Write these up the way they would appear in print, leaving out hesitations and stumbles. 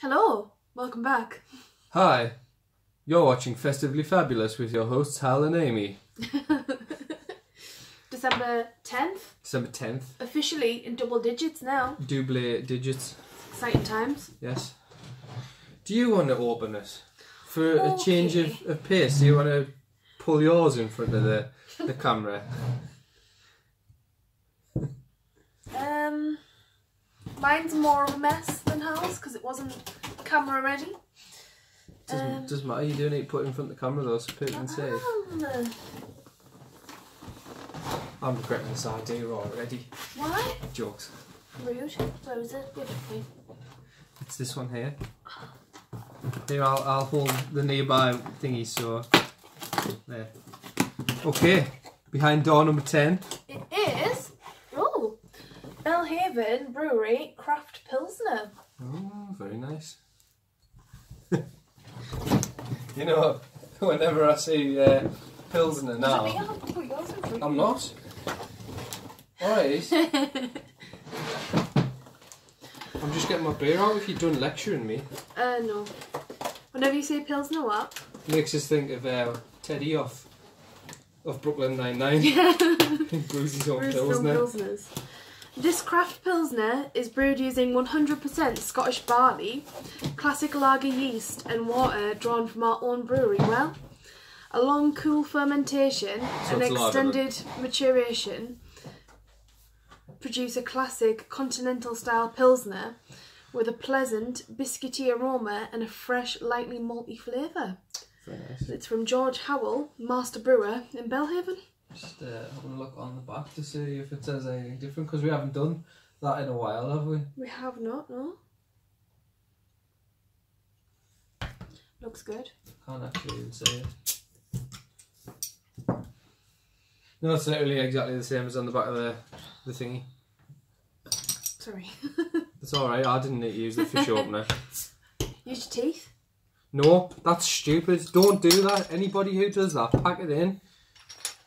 Hello, welcome back. Hi, you're watching Festively Fabulous with your hosts Hal and Amy. December 10th. December 10th. Officially in double digits now. Double digits. Exciting times. Yes. Do you want to open it? For a change of pace, do you want to pull yours in front of the camera? Mine's more of a mess than Hal's because it wasn't camera ready. Doesn't matter, you do need to put it in front of the camera though, so people can see. I'm regretting this idea already. Why? Jokes. Rude. Where is it? Give it to me. It's this one here. Here, I'll hold the nearby thingy, so... There. Okay, behind door number 10. It is... Oh! Belhaven Brewery Craft Pilsner. Oh, very nice. You know, whenever I see Pilsner now... I'm not. Alright. I'm just getting my beer out if you're done lecturing me. No. Whenever you say Pilsner, what? Makes us think of Teddy off Brooklyn Nine-Nine. Yeah. Brews his own Pilsner. Pilsners. This craft Pilsner is brewed using 100% Scottish barley, classic lager yeast and water drawn from our own brewery well. A long cool fermentation and extended maturation produce a classic continental style Pilsner with a pleasant biscuity aroma and a fresh, lightly malty flavour. Very nice. It's from George Howell, master brewer in Belhaven. Just having a look on the back to see if it says anything different, because we haven't done that in a while, have we? We have not, no. Looks good. Can't actually even see it. No, it's literally exactly the same as on the back of the thingy. Sorry. It's alright, I didn't need to use the fish opener. Use your teeth? No, that's stupid. Don't do that. Anybody who does that, pack it in.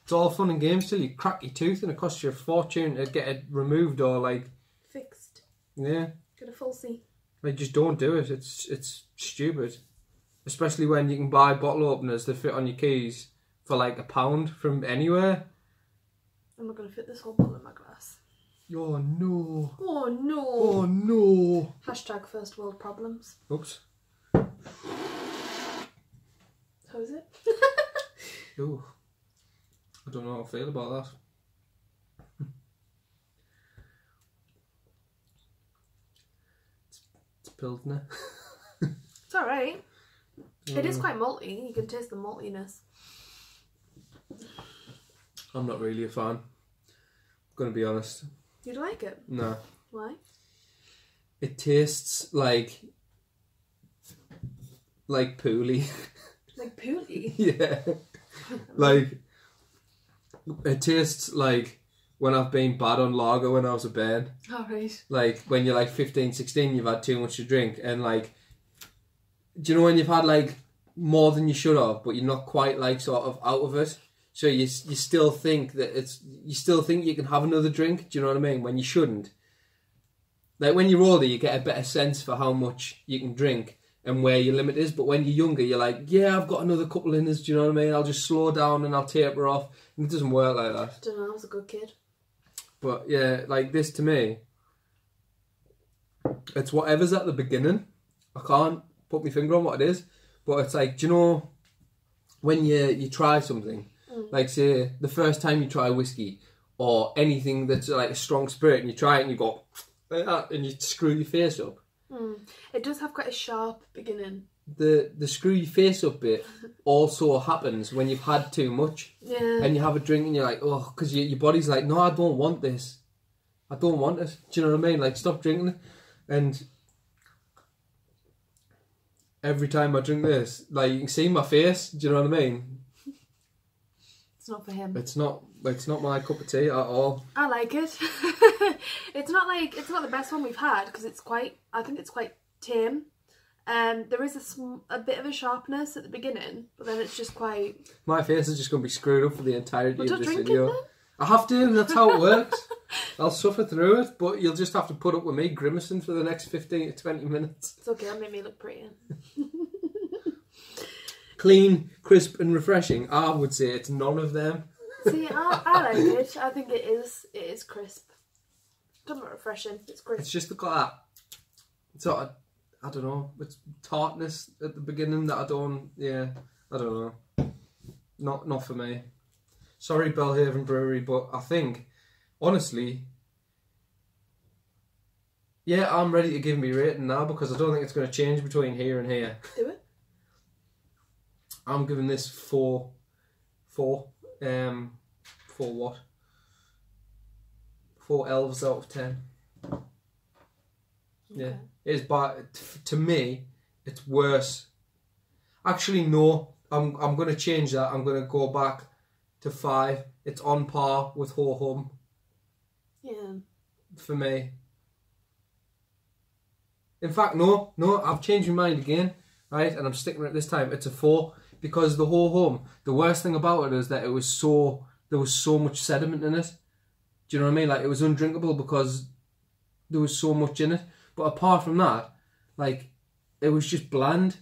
It's all fun and games till you crack your tooth and it costs you a fortune to get it removed or like... Fixed. Yeah. Get a full C. Like, just don't do it. It's stupid. Especially when you can buy bottle openers that fit on your keys for like £1 from anywhere. I'm not going to fit this whole bottle in my glass. Oh no. Oh no. Oh no. Hashtag first world problems. Oops. How is it? Ooh. I don't know how I feel about that. It's Pilsner. It's alright. It is quite malty. You can taste the maltiness. I'm not really a fan. I'm gonna be honest. You'd like it? No. Why? It tastes like poolie. Like poolie? Yeah. Like, it tastes like when I've been bad on lager when I was a bairn. Alright. Like, when you're like 15, 16, you've had too much to drink, and like, do you know when you've had like more than you should have, but you're not quite like sort of out of it? So you still think that you still think you can have another drink, do you know what I mean? When you shouldn't. Like, when you're older, you get a better sense for how much you can drink and where your limit is, but when you're younger, you're like, yeah, I've got another couple in us, do you know what I mean? I'll just slow down and I'll taper off, and it doesn't work like that. I don't know, I was a good kid. But yeah, like this to me, it's whatever's at the beginning. I can't put my finger on what it is, but it's like, do you know, when you try something, like say the first time you try whiskey or anything that's like a strong spirit, and you try it and you go like that and you screw your face up. It does have quite a sharp beginning. The screw your face up bit also happens when you've had too much. Yeah. And you have a drink and you're like, oh, because your body's like, no, I don't want this. I don't want it. Do you know what I mean? Like, stop drinking it. And every time I drink this, like, you can see my face. Do you know what I mean? It's not for him. It's not my cup of tea at all. I like it. It's not the best one we've had because I think it's quite tame. There is a bit of a sharpness at the beginning, but then it's just quite... My face is just going to be screwed up for the entirety of this video. I have to, that's how it works. I'll suffer through it, but you'll just have to put up with me grimacing for the next 15 to 20 minutes. It's okay, it'll make me look pretty. Clean, crisp and refreshing. I would say it's none of them. See, I like it. I think it is crisp. It's not refreshing, it's crisp. It's just got that sort of, I don't know, it's tartness at the beginning that I don't know. Not for me. Sorry, Belhaven Brewery, but I think, honestly, yeah, I'm ready to give me a rating now because I don't think it's going to change between here and here. Do it. I'm giving this 4 what? 4 elves out of 10. Okay. Yeah, it's but to me, it's worse. Actually, no. I'm going to change that. I'm going to go back to 5. It's on par with Ho Hum. Yeah. For me. In fact, no, I've changed my mind again, right? And I'm sticking with it this time. It's a 4 because the Ho Hum. The worst thing about it is that there was so much sediment in it. Do you know what I mean? Like it was undrinkable because there was so much in it. But apart from that, like it was just bland.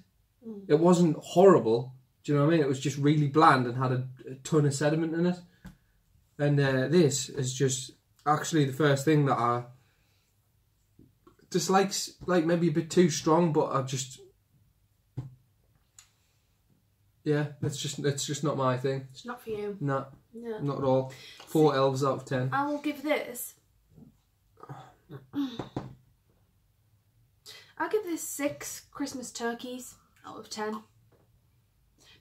It wasn't horrible. Do you know what I mean? It was just really bland and had a ton of sediment in it. And this is just actually the first thing that I dislike, like maybe a bit too strong, but I just, yeah, it's just not my thing. It's not for you. No, yeah. Not at all. 4 elves out of 10. I will give this. I'll give this 6 Christmas turkeys out of 10.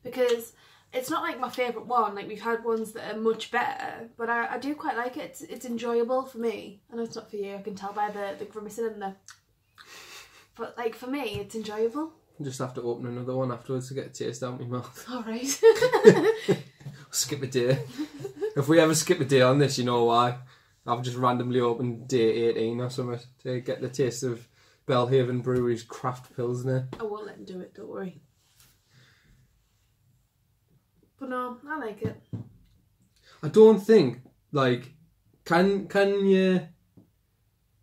Because it's not like my favourite one, like we've had ones that are much better, but I do quite like it. It's enjoyable for me. I know it's not for you, I can tell by the grimacing in there. But like for me, it's enjoyable. I just have to open another one afterwards to get a taste out of my mouth. Alright. Skip a day. If we ever skip a day on this, you know why. I've just randomly opened day 18 or something to get the taste of Belhaven Brewery's craft pilsner. I won't let him do it, don't worry. But no, I like it. I don't think, like, can you...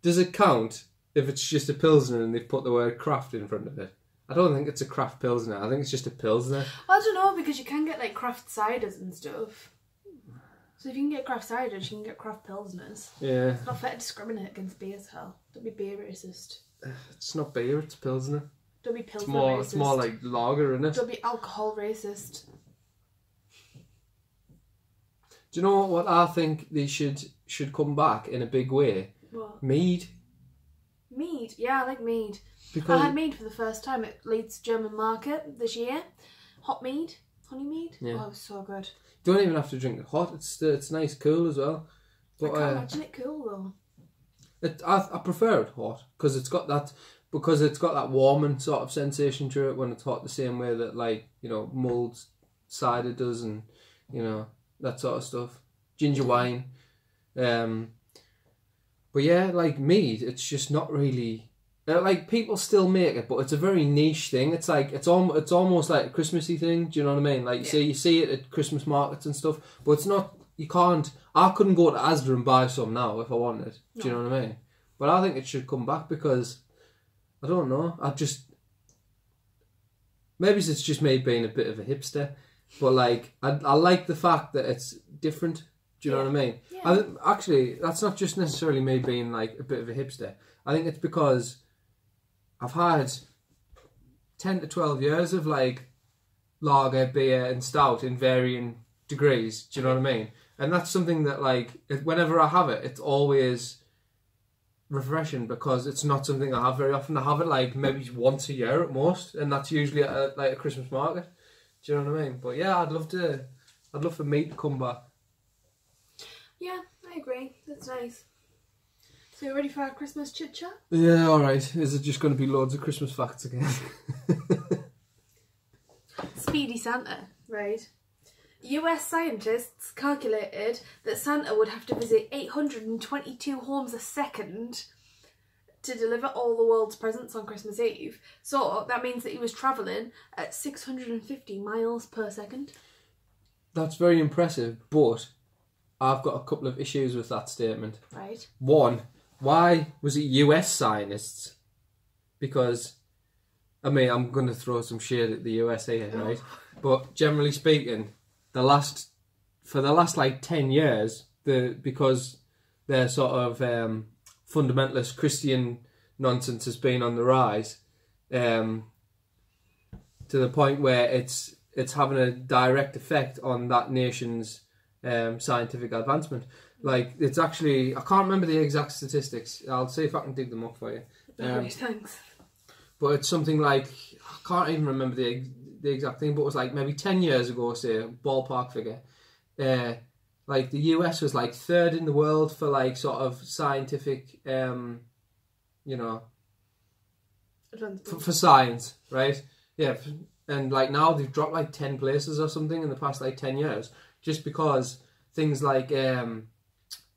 Does it count if it's just a pilsner and they've put the word craft in front of it? I don't think it's a craft pilsner. I think it's just a pilsner. Well, I don't know, because you can get, like, craft ciders and stuff. So if you can get craft ciders, you can get craft pilsners. Yeah. It's not fair to discriminate against beer as hell. Don't be beer racist. It's not beer, it's pilsner. Don't be pilsner racist. It's more like lager, isn't it? Don't be alcohol racist. Do you know what I think they should come back in a big way? What? Mead. Mead? Yeah, I like mead. Because I had mead for the first time at Leeds German Market this year. Hot mead. Honey mead. Yeah. Oh, it was so good. You don't even have to drink it hot. It's nice, cool as well. But, I can't imagine it cool though. I prefer it hot because it's got that warming sort of sensation to it when it's hot, the same way that, like, you know, mulled cider does, and you know, that sort of stuff. Ginger wine. But yeah, like mead, it's just not really... like, people still make it, but it's a very niche thing. It's like, it's almost like a Christmassy thing, do you know what I mean? Like, you see it at Christmas markets and stuff, but it's not... I couldn't go to Asda and buy some now if I wanted. Do you know what I mean? But I think it should come back because, I don't know, maybe it's just me being a bit of a hipster, but like, I like the fact that it's different. Do you know what I mean? Yeah. Actually, that's not just necessarily me being like a bit of a hipster. I think it's because I've had 10 to 12 years of like lager, beer and stout in varying degrees. Do you know what I mean? And that's something that, like, whenever I have it, it's always refreshing because it's not something I have very often. I have it like maybe once a year at most, and that's usually at like a Christmas market. Do you know what I mean? But yeah, I'd love for meat to come back. Yeah, I agree. That's nice. So you ready for our Christmas chit chat? Yeah, alright. Is it just going to be loads of Christmas facts again? Speedy Santa, right? US scientists calculated that Santa would have to visit 822 homes a second to deliver all the world's presents on Christmas Eve. So that means that he was travelling at 650 miles per second. That's very impressive, but I've got a couple of issues with that statement. Right. One, why was it US Zionists? Because, I mean, I'm going to throw some shade at the US here, right? But generally speaking, for the last like 10 years, because their sort of fundamentalist Christian nonsense has been on the rise, to the point where it's having a direct effect on that nation's scientific advancement. Like, it's actually, I can't remember the exact statistics. I'll see if I can dig them up for you. Thanks. But it's something like, I can't even remember the exact thing, but it was like maybe 10 years ago, say, a ballpark figure. Like, the US was like third in the world for like sort of scientific, you know, for science, right? Yeah, and like now they've dropped like 10 places or something in the past like 10 years, just because things like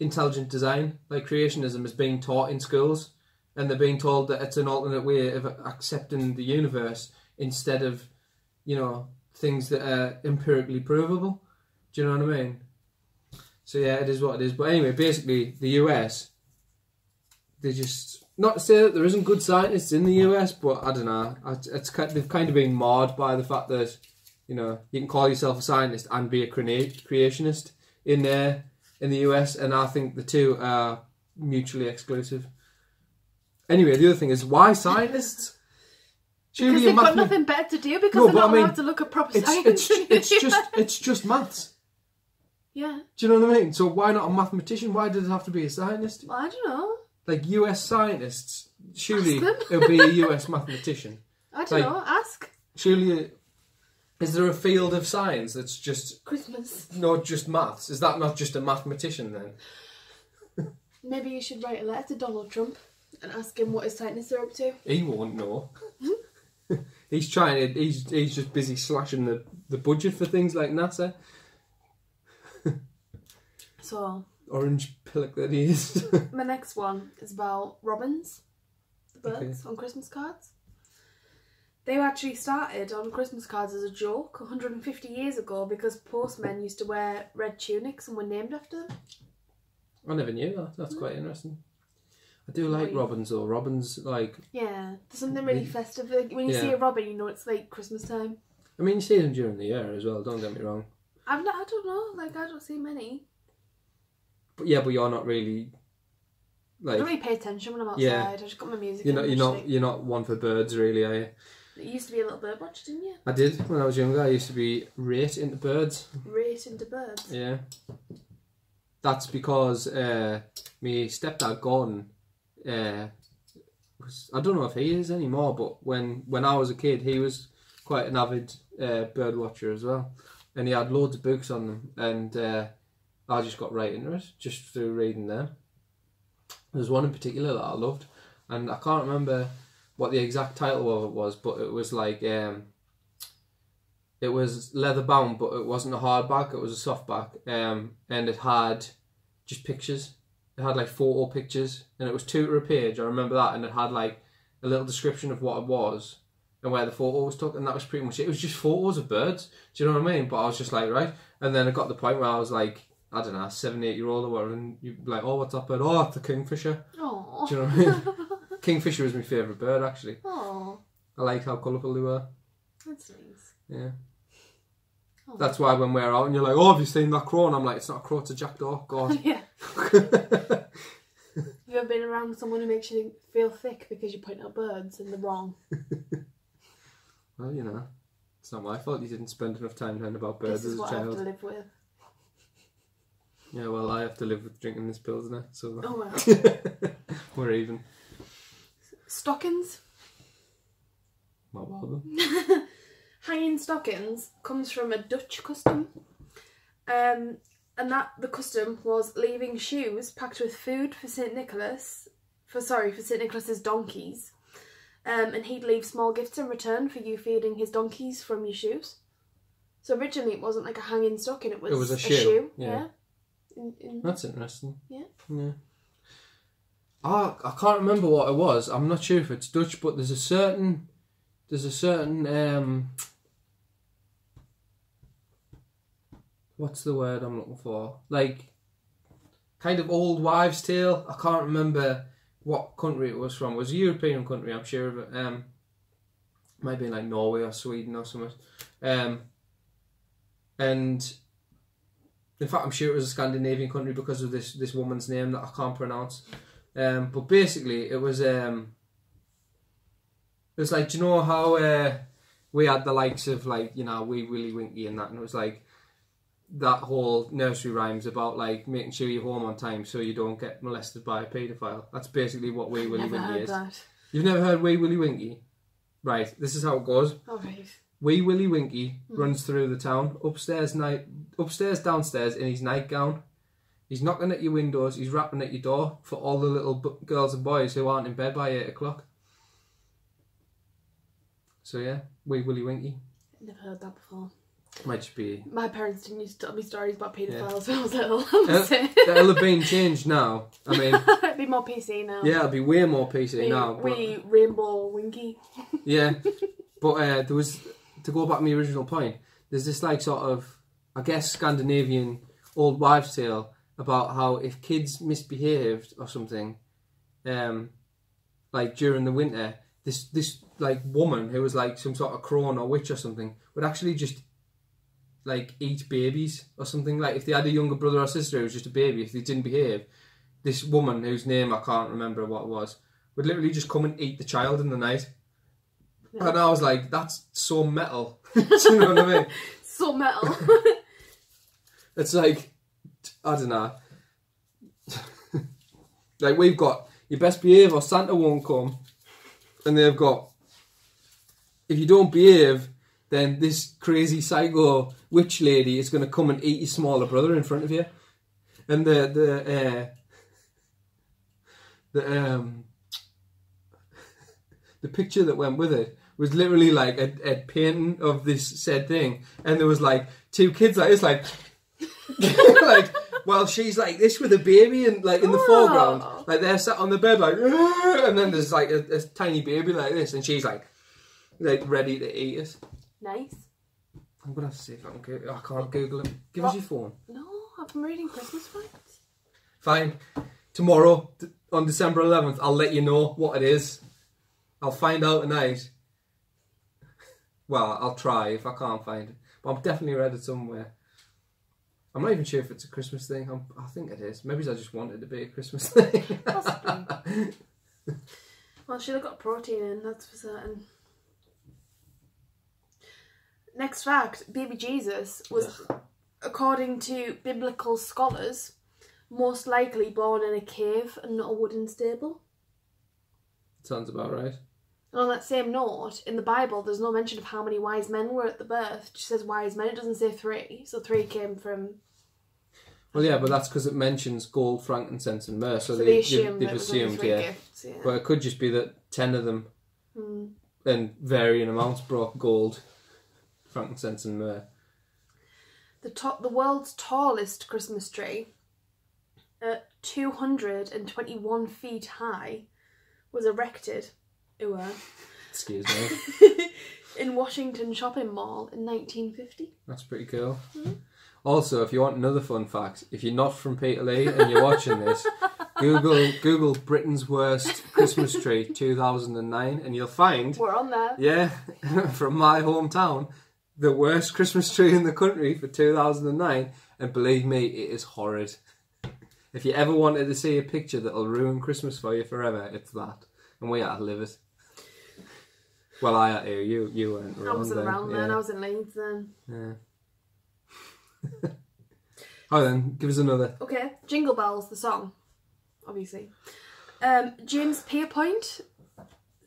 intelligent design, like creationism, is being taught in schools, and they're being told that it's an alternate way of accepting the universe instead of, you know, things that are empirically provable. Do you know what I mean? So yeah, it is what it is. But anyway, basically, the US, they just, not to say that there isn't good scientists in the US, but I don't know. They've kind of been marred by the fact that, you know, you can call yourself a scientist and be a creationist in the US, and I think the two are mutually exclusive. Anyway, the other thing is, why scientists? Because they've got nothing better to do, because they're not allowed to look at proper science. It's just maths. Yeah. Do you know what I mean? So why not a mathematician? Why does it have to be a scientist? Well, I don't know. Like US scientists, surely it would be a US mathematician. I don't know. Ask. Surely, is there a field of science that's just Christmas? Not just maths. Is that not just a mathematician then? Maybe you should write a letter to Donald Trump and ask him what his scientists are up to. He won't know. He's trying to. He's just busy slashing the budget for things like NASA. So Orange pillock that he is. my next one is about robins, the birds on Christmas cards. They were actually started on Christmas cards as a joke 150 years ago because postmen used to wear red tunics and were named after them. I never knew that. That's quite interesting. I do like robins though. Robins, like... Yeah, there's something really festive. Like, when you see a robin, you know it's like Christmas time. I mean, you see them during the year as well, don't get me wrong. I don't know, like, I don't see many. But yeah, but you're not really... Like, I don't really pay attention when I'm outside. Yeah. I just got my music You're not one for birds, really, are you? You used to be a little bird watcher, didn't you? I did. When I was younger, I used to be rate into birds. Rate into birds? Yeah. That's because my stepdad Gordon... I don't know if he is anymore, but when I was a kid, he was quite an avid bird watcher as well, and he had loads of books on them, and I just got right into it just through reading them. There's one in particular that I loved, and I can't remember what the exact title of it was, but it was like it was leather bound, but it wasn't a hardback; it was a softback, and it had just pictures. It had like photo pictures, and it was 2 to a page. I remember that, and it had like a little description of what it was and where the photo was took, and that was pretty much it. It was just photos of birds. Do you know what I mean? But I was just like, right. And then it got to the point where I was like, I don't know, 7, 8 year old or whatever, and you'd be like, oh, what's that bird? Oh, it's a kingfisher. Aww. Do you know what I mean? Kingfisher was my favourite bird, actually. Aww. I liked how colourful they were. That's nice. Yeah. Aww. That's why when we're out and you're like, oh, have you seen that crow? And I'm like, it's not a crow, it's a jackdaw. God. Yeah. Have you ever been around someone who makes you feel thick because you point out birds and they're wrong? Well, you know, it's not my fault you didn't spend enough time learning about birds This is as a what I have child. to live with. Yeah, well, I have to live with drinking this Pilsner, so... Oh well. We're even. Stockings. What about them? Hanging stockings comes from a Dutch custom. And that the custom was leaving shoes packed with food for St. Nicholas, for St. Nicholas's donkeys, and he'd leave small gifts in return for you feeding his donkeys from your shoes. So originally it wasn't like a hanging stocking; it was a shoe. Yeah. That's interesting. Yeah. Yeah. I can't remember what it was. I'm not sure if it's Dutch, but there's a certain what's the word I'm looking for? Like, kind of old wives' tale. I can't remember what country it was from. It was a European country, I'm sure of it. Might be like Norway or Sweden or something. And in fact, I'm sure it was a Scandinavian country because of this woman's name that I can't pronounce. But basically, it was like, do you know how we had the likes of like, you know, Wee Willie Winky and that, and it was like that whole nursery rhymes about like making sure you're home on time so you don't get molested by a paedophile. That's basically what Wee Willie Winky is. That. You've never heard Wee Willie Winky? Right, this is how it goes. All right. Wee Willie Winky runs through the town, upstairs, downstairs in his nightgown. He's knocking at your windows, he's rapping at your door for all the little girls and boys who aren't in bed by 8 o'clock. So yeah, Wee Willie Winky. Never heard that before. Might just be... My parents didn't used to tell me stories about paedophiles when I was little. It'll have been changed now. I mean... It'd be more PC now. Yeah, it'll be way more PC now. Wee Rainbow Winky. Yeah, but there was... To go back to my original point, there's this like sort of, I guess, Scandinavian old wives' tale about how if kids misbehaved or something, like during the winter, this like woman who was like some sort of crone or witch or something would actually just like eat babies or something. Like if they had a younger brother or sister who was just a baby, if they didn't behave, this woman whose name I can't remember what it was would literally just come and eat the child in the night. Yeah. And I was like, that's so metal. Do you know what I mean? So metal. It's like, I don't know. Like we've got, you best behave or Santa won't come. And they've got, if you don't behave, then this crazy psycho witch lady is going to come and eat your smaller brother in front of you. And the picture that went with it was literally like a painting of this said thing, and there was like two kids like this, like like while she's like this with a baby and like in the foreground, like they're sat on the bed like, and then there's like a tiny baby like this, and she's like ready to eat it. Nice. I'm gonna have to see if I can Google. I can't Google it. Give us your phone. No, I've been reading Christmas facts. Fine. Tomorrow on December 11th, I'll let you know what it is. I'll find out tonight. Well, I'll try if I can't find it. But I've definitely read it somewhere. I'm not even sure if it's a Christmas thing. I think it is. Maybe I just want it to be a Christmas thing. Possibly. Well, she'll have got protein in, that's for certain. Next fact, baby Jesus was, according to biblical scholars, most likely born in a cave and not a wooden stable. Sounds about right. And on that same note, in the Bible, there's no mention of how many wise men were at the birth. It just says wise men. It doesn't say 3. So 3 came from... Well, yeah, but that's because it mentions gold, frankincense and myrrh. So they've assumed, yeah. Gifts, yeah. But it could just be that 10 of them, in varying amounts, brought gold, frankincense and myrrh. The world's tallest Christmas tree, at 221 feet high, was erected... Excuse me. in Washington Shopping Mall in 1950. That's pretty cool. Also, if you want another fun fact, if you're not from Peterlee and you're watching this, Google Britain's worst Christmas tree 2009 and you'll find... We're on there. Yeah, from my hometown, the worst Christmas tree in the country for 2009, and believe me, it is horrid. If you ever wanted to see a picture that'll ruin Christmas for you forever, it's that. And we had to live it. Well, I had to. You weren't around. I wasn't around then. Yeah. I was in Leeds then. Yeah. Oh, then give us another. Okay, Jingle Bells, the song, obviously. James Pierpoint's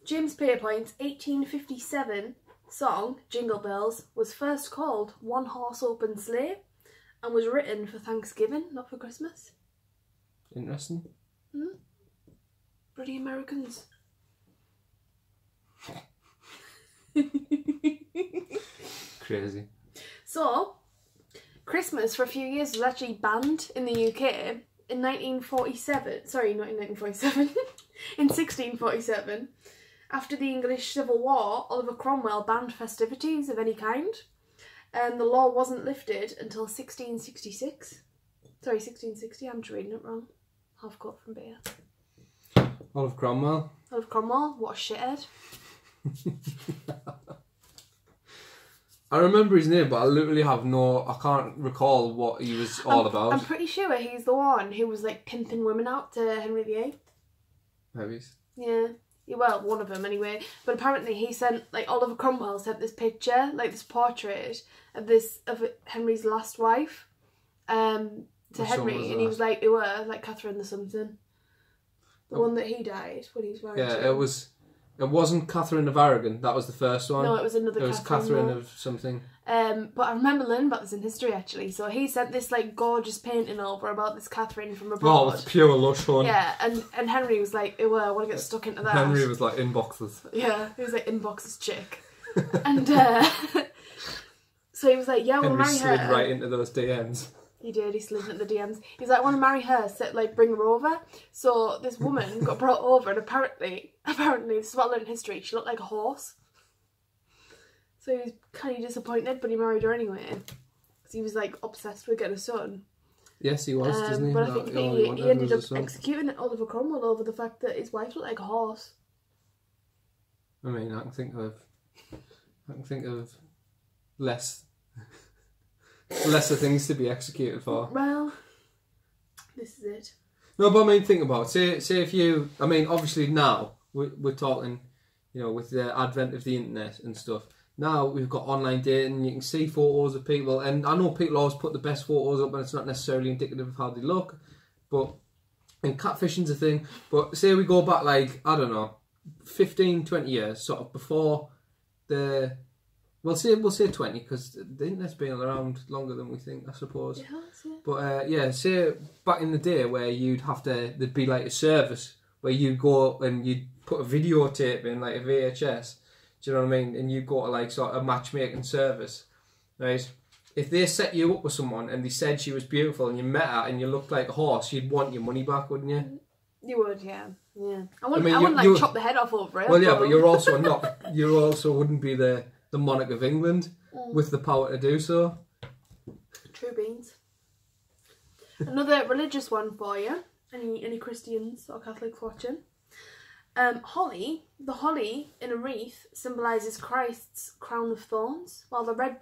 1857 song Jingle Bells was first called One Horse Open Sleigh, and was written for Thanksgiving, not for Christmas. Interesting. Bloody Americans. Crazy. So, Christmas for a few years was actually banned in the UK in 1947. Sorry, not in 1947. In 1647. After the English Civil War, Oliver Cromwell banned festivities of any kind. And the law wasn't lifted until 1666. So Sorry, 1660. I'm just reading it wrong. Half cut from beer. Oliver Cromwell. Oliver Cromwell. What a shithead. I remember his name, but I literally I can't recall what he was all about. I'm pretty sure he's the one who was like pimping women out to Henry VIII. Maybe. Yeah. Well, one of them anyway. But apparently he sent, like, Oliver Cromwell sent this picture, like this portrait of Henry's last wife to Henry, and he was like, like Catherine or something. The one that he died when he was married to. It wasn't Catherine of Aragon. That was the first one. No, it was another. It was Catherine of something. But I remember learning about this in history actually. So he sent this like gorgeous painting over about this Catherine from abroad. Oh, it's pure lush one. Yeah, and Henry was like, "Ew, I want to get stuck into that." Henry was like inboxes. Yeah, he was like inboxes chick, and so he was like, "Yeah, we'll marry her." Henry slid right into those DMs. He did. He slid into the DMs. He's like, "I want to marry her. So, like, bring her over." So this woman got brought over, and apparently, this is what I learned in history. She looked like a horse. So he was kind of disappointed, but he married her anyway, because he was like obsessed with getting a son. Yes, he was, doesn't he? But I think he ended up executing Oliver Cromwell over the fact that his wife looked like a horse. I mean, I can think of lesser things to be executed for. Well, this is it. No, but I mean, think about it. Say if you, I mean, obviously now we're talking, you know, with the advent of the internet and stuff. Now we've got online dating. You can see photos of people, and I know people always put the best photos up, and it's not necessarily indicative of how they look. But and catfishing's a thing. But say we go back, like, I don't know, 15, 20 years, sort of before the. We'll say 20, because the internet's been around longer than we think, I suppose. It has, yeah. But yeah, say back in the day where there'd be like a service where you'd go and you'd put a videotape in, like a VHS, do you know what I mean? And you'd go to like sort of a matchmaking service, right? If they set you up with someone and they said she was beautiful and you met her and you looked like a horse, you'd want your money back, wouldn't you? You would, yeah. Yeah. I wouldn't chop the head off over it. Well, yeah, but you also wouldn't be the monarch of England with the power to do so. True beans. Another religious one for you. Any Christians or Catholics watching? Holly. The holly in a wreath symbolises Christ's crown of thorns, while the red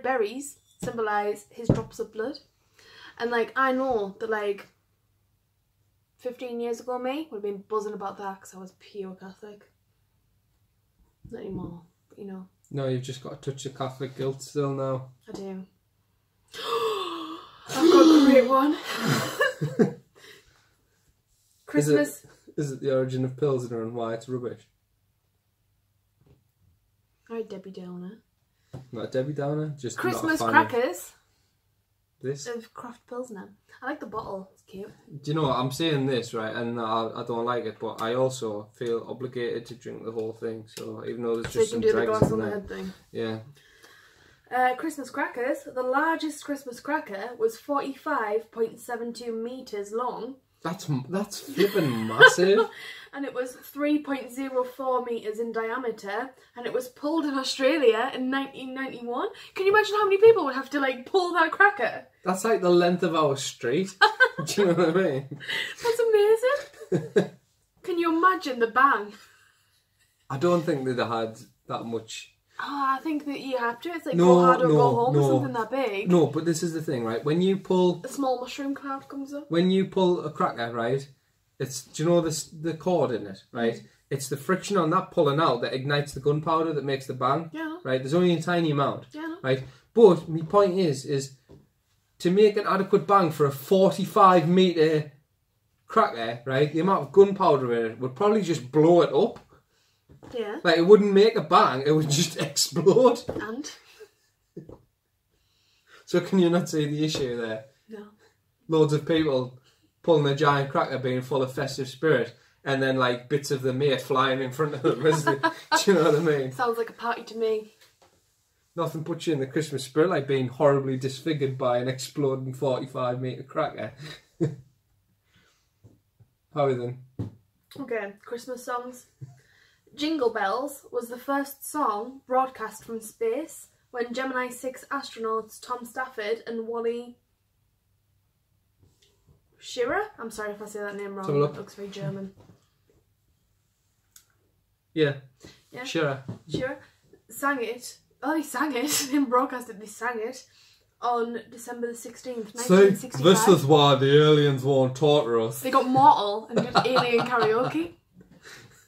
berries symbolise his drops of blood. And like, I know that like 15 years ago me would have been buzzing about that because I was pure Catholic. Not anymore, but you know. No, you've just got a touch of Catholic guilt still now. I do. I've got a great one. Christmas. Is it the origin of Pilsner and why it's rubbish? Alright, Debbie Downer. Not Debbie Downer? Just Christmas crackers. This? Of craft Pilsner. I like the bottle. It's cute. Do you know what? I'm saying this, right, and I don't like it, but I also feel obligated to drink the whole thing, so even though there's just some dregs in there. So you can do the glass on the head thing. Yeah. Christmas crackers. The largest Christmas cracker was 45.72 metres long. That's flipping massive. And it was 3.04 metres in diameter, and it was pulled in Australia in 1991. Can you imagine how many people would have to like pull that cracker? That's like the length of our street. Do you know what I mean? That's amazing. Can you imagine the bang? I don't think they'd have had that much. Oh, I think that you have to. It's like go hard or go home or something that big. No, but this is the thing, right? When you pull... A small mushroom cloud comes up. When you pull a cracker, right? It's, do you know the cord in it, right? Mm. It's the friction on that pulling out that ignites the gunpowder that makes the bang. Yeah. Right? There's only a tiny amount. Yeah. Right? But my point is to make an adequate bang for a 45 metre cracker, right? The amount of gunpowder in it would probably just blow it up. Yeah. Like, it wouldn't make a bang, it would just explode. And? So can you not see the issue there? No. Loads of people pulling a giant cracker being full of festive spirit, and then, like, bits of the mate flying in front of them. Do you know what I mean? Sounds like a party to me. Nothing puts you in the Christmas spirit like being horribly disfigured by an exploding 45 metre cracker. How then? Okay, Christmas songs. Jingle Bells was the first song broadcast from space when Gemini 6 astronauts Tom Stafford and Wally Shearer? I'm sorry if I say that name wrong. have a look. It looks very German. Yeah. Yeah. Shearer. Shearer sang it. Oh, they sang it. They didn't broadcast it, they sang it on December the 16th, 1965. This is why the aliens won't torture us. They got mortal and did alien karaoke.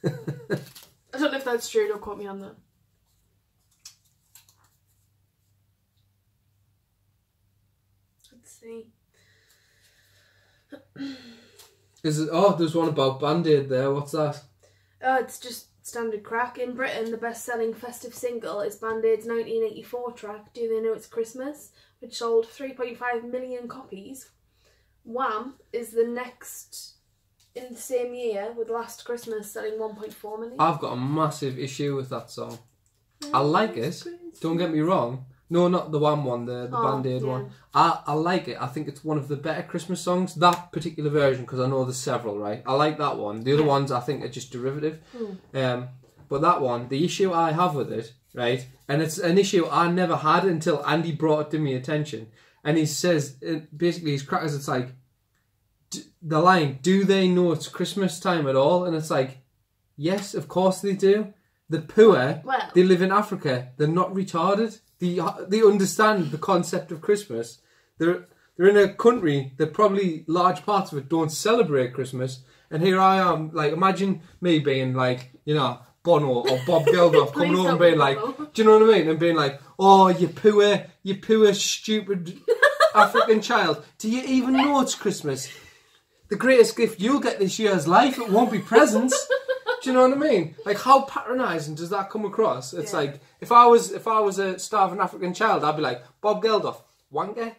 I don't know if that's true, don't quote me on that. Let's see. Is it? Oh, there's one about Band-Aid there. What's that? Oh, it's just standard crack. In Britain, the best-selling festive single is Band-Aid's 1984 track, Do They Know It's Christmas, which sold 3.5 million copies. Wham! Is the next in the same year, with Last Christmas selling 1.4 million. I've got a massive issue with that song. I like it. Don't get me wrong. No, not the Wham one, the Band-Aid one. I like it. I think it's one of the better Christmas songs. That particular version, because I know there's several, right? I like that one. The other ones I think are just derivative. But that one, the issue I have with it, right? And it's an issue I never had until Andy brought it to my attention. And he says, basically, his crackers, it's like, the line, do they know it's Christmas time at all? And it's like, yes, of course they do. The poor, they live in Africa. They're not retarded. They understand the concept of Christmas. They're in a country that probably large parts of it don't celebrate Christmas. And here I am, like, imagine me being like, you know, Bono or Bob Geldof coming over and being like, do you know what I mean? And being like, oh, you poor, stupid African child. Do you even know it's Christmas? The greatest gift you'll get this year is life. It won't be presents. Do you know what I mean? Like, how patronising does that come across? It's like, if I was a starving African child, I'd be like, Bob Geldof, wanker.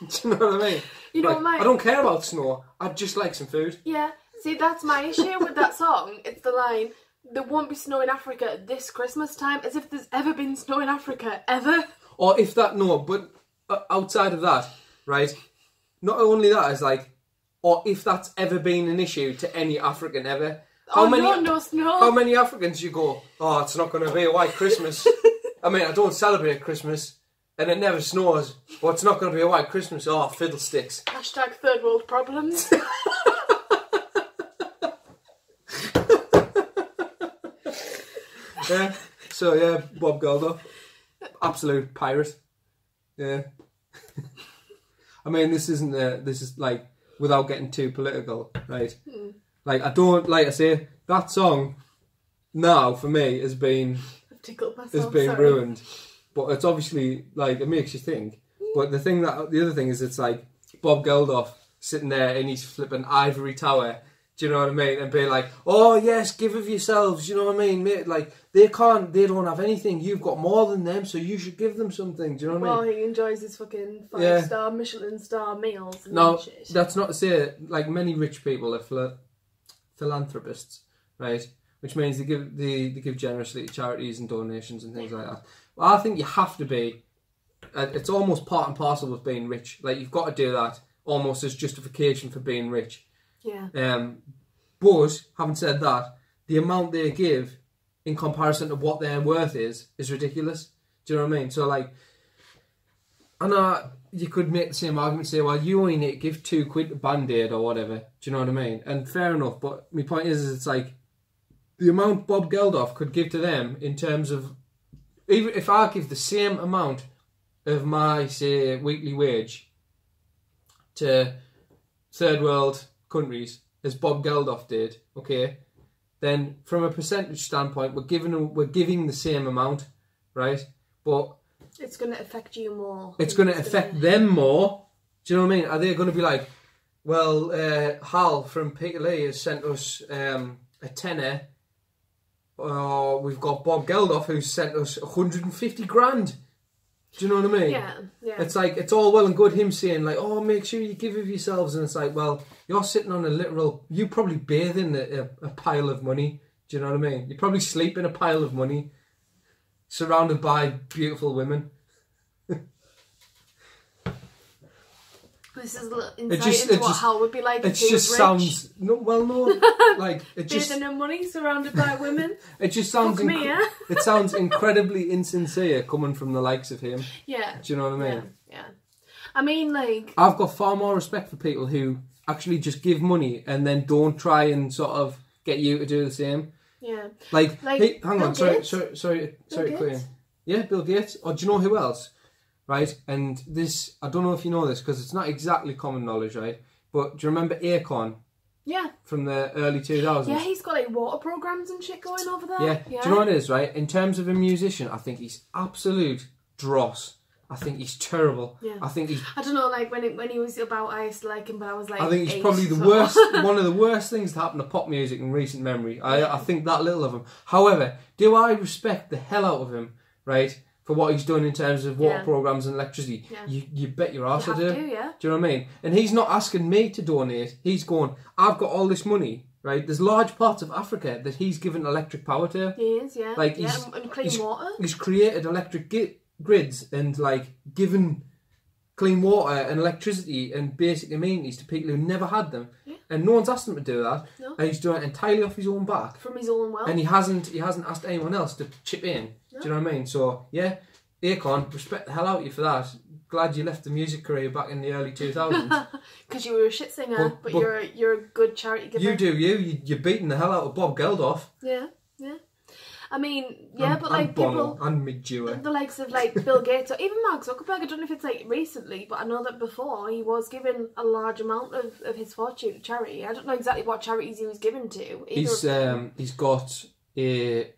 Do you know what I mean? You know, I don't care about snow. I'd just like some food. Yeah. See, that's my issue with that song. It's the line, there won't be snow in Africa this Christmas time, as if there's ever been snow in Africa, ever. Or if that, no, but outside of that, right? Not only that, it's like, or if that's ever been an issue to any African ever. How many Africans you go, oh, it's not going to be a white Christmas. I mean, I don't celebrate Christmas, and it never snows, but it's not going to be a white Christmas. Oh, fiddlesticks. Hashtag third world problems. Yeah, so yeah, Bob Geldof. Absolute pirate. Yeah. I mean, this is like, without getting too political, right? Like, like I say, that song now for me has been ruined. But it's obviously, like, it makes you think. But the other thing is, it's like Bob Geldof sitting there in his flipping ivory tower, do you know what I mean? And being like, oh yes, give of yourselves, you know what I mean? Mate, like, they don't have anything, you've got more than them, so you should give them something, do you know what I mean? Well, he enjoys his fucking 5-star Michelin star meals and no, shit. That's not to say, like, many rich people are philanthropists, right? Which means they give generously to charities and donations and things like that. Well, I think you have to be, it's almost part and parcel with being rich. Like, you've got to do that almost as justification for being rich. Yeah. But, having said that, the amount they give in comparison to what their worth is ridiculous. Do you know what I mean? So, like, I know you could make the same argument, say, well, you only need to give £2 to Band-Aid or whatever. Do you know what I mean? And fair enough, but my point is it's like, the amount Bob Geldof could give to them in terms of, even if I give the same amount of my, say, weekly wage to third world countries as Bob Geldof did, okay, then from a percentage standpoint, we're giving the same amount, right? But it's going to affect you more. It's going to affect them more. Do you know what I mean? Are they going to be like, well, Hal from Peterlee has sent us a tenner, or we've got Bob Geldof who's sent us 150 grand. Do you know what I mean? Yeah, yeah. It's like, it's all well and good him saying like, oh, make sure you give of yourselves. And it's like, well, you're sitting on a literal, you probably bathe in a pile of money. Do you know what I mean? You probably sleep in a pile of money, surrounded by beautiful women. This is a little insight into what Hal would be like if he was rich. It just sounds, like, it just... Bathing in money, surrounded by women. It just sounds... It sounds incredibly insincere coming from the likes of him. Yeah. Do you know what I mean? Yeah. I mean, like... I've got far more respect for people who actually just give money and then don't try and sort of get you to do the same. Yeah. Like hey, hang Bill on, Gates. sorry, Bill Queen. Gates. Yeah, Bill Gates. Or do you know who else? Right, and this, I don't know if you know this because it's not exactly common knowledge, right? But do you remember Akon? Yeah. From the early 2000s? Yeah, he's got like water programs and shit going over there. Yeah. Do you know what it is, right? In terms of a musician, I think he's absolute dross. I think he's terrible. Yeah. I think he's... I don't know, like when he was about, I used to like him, but I was like, I think he's 8, probably the so. worst, one of the worst things to happen to pop music in recent memory. I think that little of him. However, do I respect the hell out of him, right? For what he's done in terms of water programs and electricity. Yeah. You bet your ass I do. Yeah. Do you know what I mean? And he's not asking me to donate. He's going, I've got all this money, right? There's large parts of Africa that he's given electric power to. He is, yeah. Like and clean water. He's created electric grids and like given clean water and electricity and basic amenities to people who never had them. Yeah. And no one's asked him to do that. No. And he's doing it entirely off his own back. From his own wealth. And he hasn't asked anyone else to chip in. No. Do you know what I mean? So yeah, Akon, respect the hell out of you for that. Glad you left the music career back in the early 2000s. Because you were a shit singer, but you're a good charity giver. You do you're beating the hell out of Bob Geldof. Yeah, yeah. I mean, yeah, but like Bono, people and Midgewer. the likes of like Bill Gates or even Mark Zuckerberg. I don't know if it's like recently, but I know that before he was given a large amount of his fortune to charity. I don't know exactly what charities he was given to. He's got a.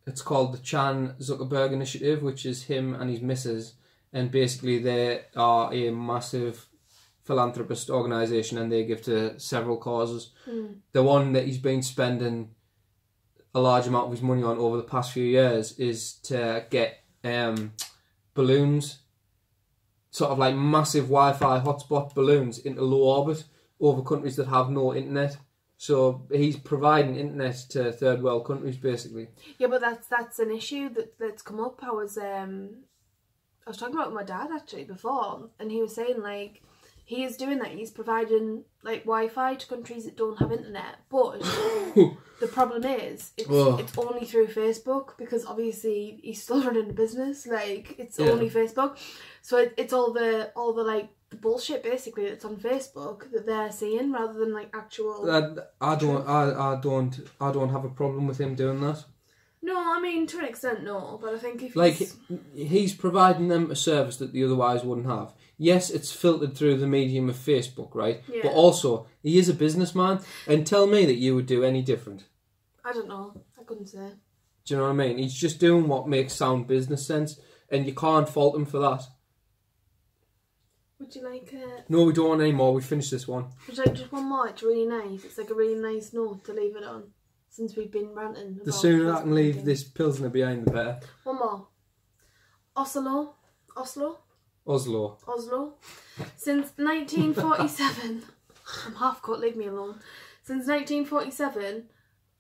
It's called the Chan Zuckerberg Initiative, which is him and his missus, and basically they are a massive philanthropist organisation and they give to several causes. The one that he's been spending a large amount of his money on over the past few years is to get balloons, sort of like massive Wi-Fi hotspot balloons into low orbit over countries that have no internet. So he's providing internet to third world countries, basically. Yeah, but that's an issue that's come up. I was talking about it with my dad actually before, and he was saying like he is doing that. He's providing like Wi-Fi to countries that don't have internet, but the problem is it's only through Facebook because obviously he's still running a business. Like it's only Facebook, so it's all the like the bullshit basically that's on Facebook that they're seeing rather than like actual. I don't have a problem with him doing that. No, I mean to an extent no, but I think if he's providing them a service that they otherwise wouldn't have. Yes, it's filtered through the medium of Facebook, right? Yeah. But also he is a businessman, and tell me that you would do any different. I don't know. I couldn't say. Do you know what I mean? He's just doing what makes sound business sense, and you can't fault him for that. Would you like No, we don't want any more. We finished this one. Would you like just one more? It's really nice. It's like a really nice note to leave it on. Since we've been ranting. The sooner I can leave this Pilsner behind, the better. One more. Oslo. Since 1947. I'm half cut, leave me alone. Since 1947,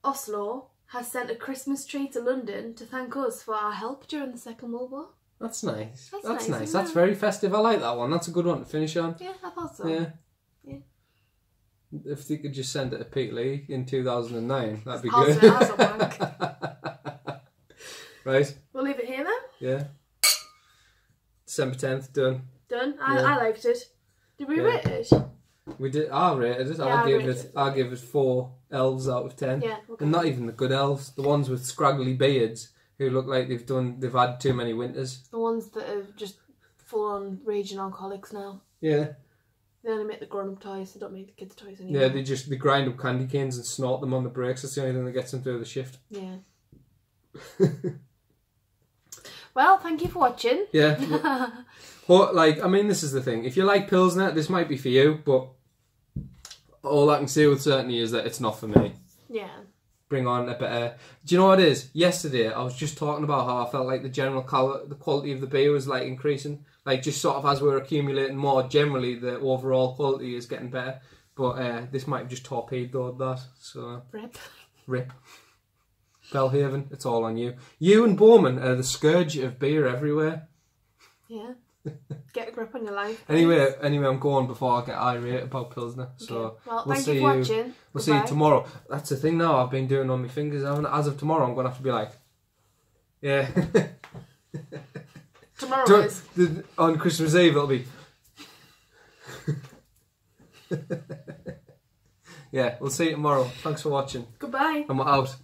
Oslo has sent a Christmas tree to London to thank us for our help during the Second World War. That's nice. That's nice. That's very festive. I like that one. That's a good one to finish on. Yeah, I thought so. Yeah. If they could just send it to Pete Lee in 2009, that'd be good. Right. We'll leave it here then. Yeah. December 10th, done. Done. I liked it. Did we rate it? We did. I rated it. Yeah, I'll give it 4 elves out of 10. Yeah. Okay. And not even the good elves. The ones with scraggly beards who look like they've had too many winters. The ones that are just full on raging alcoholics now. Yeah. They only make the grown-up toys, they don't make the kids' toys anymore. Yeah, they grind up candy canes and snort them on the breaks. That's the only thing that gets them through the shift. Yeah. Well, thank you for watching. Yeah. But, like, I mean, this is the thing. If you like Pilsner, this might be for you, but all I can say with certainty is that it's not for me. Yeah. Bring on a better... Do you know what it is? Yesterday, I was just talking about how I felt like the quality of the beer was, like, increasing. Like, just sort of as we're accumulating more, generally, the overall quality is getting better. But this might have just torpedoed that, so... Rip. Bellhaven, it's all on you. You and Bowman are the scourge of beer everywhere. Yeah. Get a grip on your life. Anyway, I'm going before I get irate about Pilsner. So okay. Well, thank you for watching. We'll see you tomorrow. That's the thing now I've been doing on my fingers. As of tomorrow, I'm going to have to be like... Yeah. Tomorrow is... On Christmas Eve, it'll be... Yeah, we'll see you tomorrow. Thanks for watching. Goodbye. And we're out.